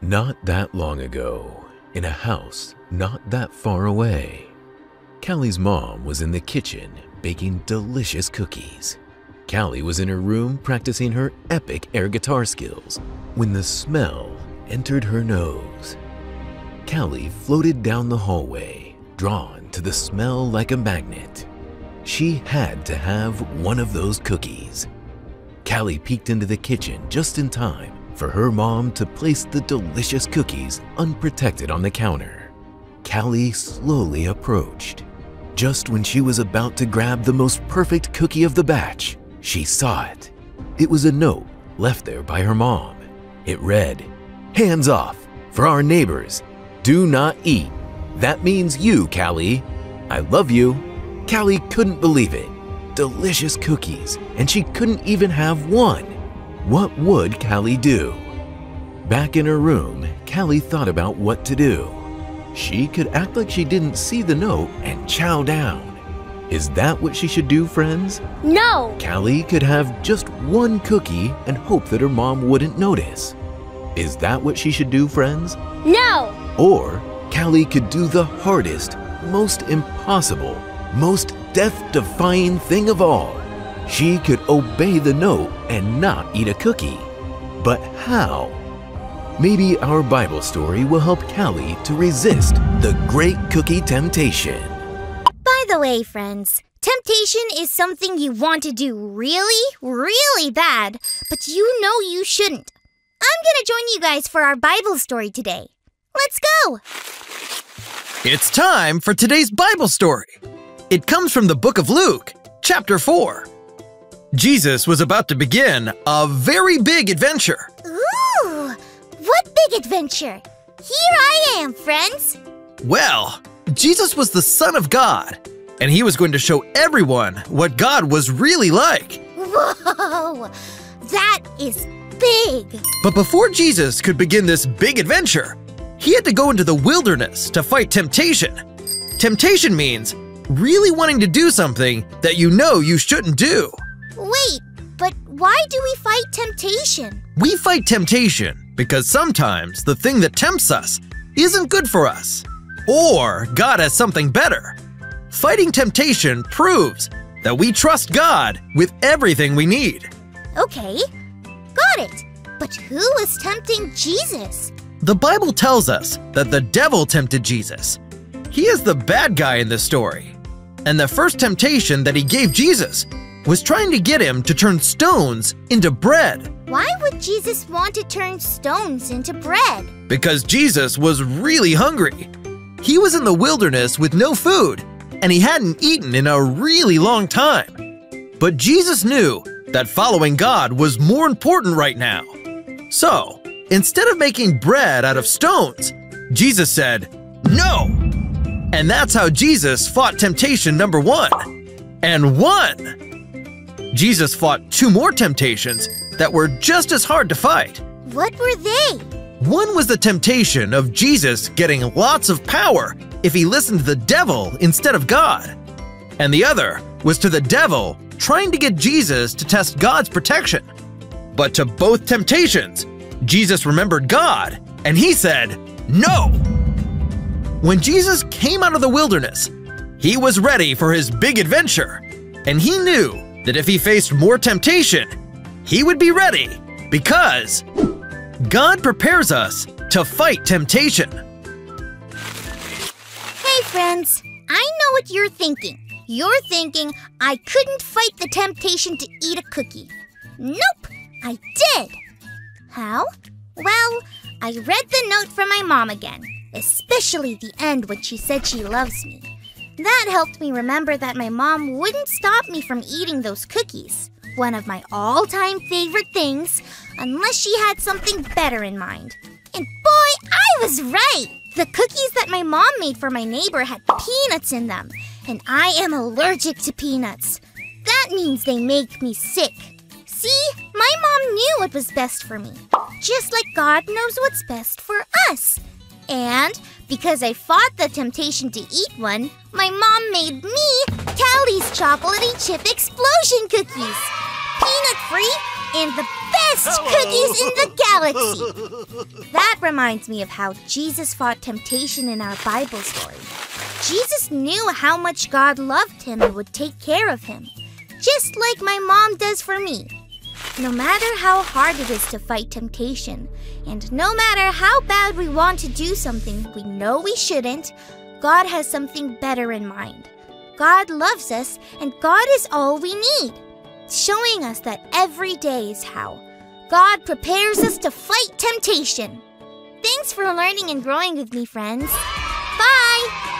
Not that long ago, in a house not that far away, Callie's mom was in the kitchen baking delicious cookies. Callie was in her room practicing her epic air guitar skills when the smell entered her nose. Callie floated down the hallway, drawn to the smell like a magnet. She had to have one of those cookies. Callie peeked into the kitchen just in time for her mom to place the delicious cookies unprotected on the counter. Callie slowly approached. Just when she was about to grab the most perfect cookie of the batch, she saw it. It was a note left there by her mom. It read, "Hands off, for our neighbors. Do not eat. That means you, Callie. I love you." Callie couldn't believe it. Delicious cookies, and she couldn't even have one. What would Callie do? Back in her room, Callie thought about what to do. She could act like she didn't see the note and chow down. Is that what she should do, friends? No! Callie could have just one cookie and hope that her mom wouldn't notice. Is that what she should do, friends? No! Or Callie could do the hardest, most impossible, most death-defying thing of all. She could obey the note and not eat a cookie. But how? Maybe our Bible story will help Callie to resist the great cookie temptation. By the way, friends, temptation is something you want to do really, really bad, but you know you shouldn't. I'm gonna join you guys for our Bible story today. Let's go! It's time for today's Bible story. It comes from the book of Luke, chapter 4. Jesus was about to begin a very big adventure. Ooh! What big adventure? Here I am, friends! Well, Jesus was the Son of God, and he was going to show everyone what God was really like. Whoa! That is big! But before Jesus could begin this big adventure, he had to go into the wilderness to fight temptation. Temptation means really wanting to do something that you know you shouldn't do. Wait, but why do we fight temptation? We fight temptation because sometimes the thing that tempts us isn't good for us, or God has something better. Fighting temptation proves that we trust God with everything we need. Okay, got it. But who was tempting Jesus? The Bible tells us that the devil tempted Jesus. He is the bad guy in this story. And the first temptation that he gave Jesus was trying to get him to turn stones into bread. Why would Jesus want to turn stones into bread? Because Jesus was really hungry. He was in the wilderness with no food, and he hadn't eaten in a really long time. But Jesus knew that following God was more important right now. So, instead of making bread out of stones, Jesus said, "No!" And that's how Jesus fought temptation number 1, and won. Jesus fought 2 more temptations that were just as hard to fight. What were they? One was the temptation of Jesus getting lots of power if he listened to the devil instead of God. And the other was to the devil trying to get Jesus to test God's protection. But to both temptations, Jesus remembered God, and he said, "No!" When Jesus came out of the wilderness, he was ready for his big adventure, and he knew that if he faced more temptation, he would be ready because God prepares us to fight temptation. Hey friends, I know what you're thinking. You're thinking I couldn't fight the temptation to eat a cookie. Nope, I did. How? Well, I read the note from my mom again, especially the end when she said she loves me. That helped me remember that my mom wouldn't stop me from eating those cookies, one of my all-time favorite things, unless she had something better in mind. And boy, I was right! The cookies that my mom made for my neighbor had peanuts in them, and I am allergic to peanuts. That means they make me sick. See, my mom knew what was best for me, just like God knows what's best for us. And because I fought the temptation to eat one, my mom made me Callie's chocolatey chip explosion cookies. Peanut-free and the best! best cookies in the galaxy. That reminds me of how Jesus fought temptation in our Bible story. Jesus knew how much God loved him and would take care of him, just like my mom does for me. No matter how hard it is to fight temptation, and no matter how bad we want to do something we know we shouldn't, God has something better in mind. God loves us, and God is all we need, showing us that every day is how God prepares us to fight temptation. Thanks for learning and growing with me, friends. Bye!